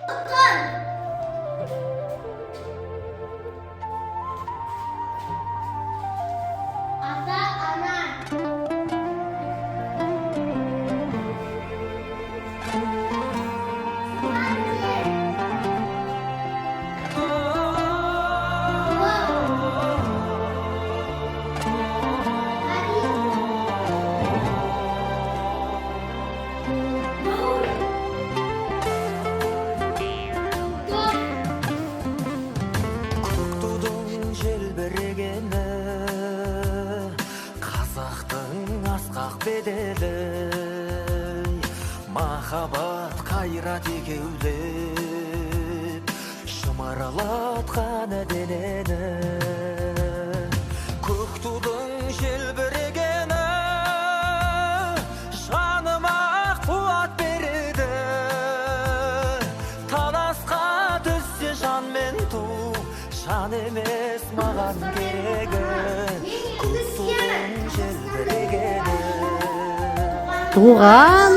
Ата, ана. Көктудың желбірегені қазақтың асқақ бедели махаббат қайрат екеулеп шымырлатқан денені көктудың желбірегені жаныма қуат береді таласқа түссе жан мен ту жан емес маған керегі көктудың желбірегені туған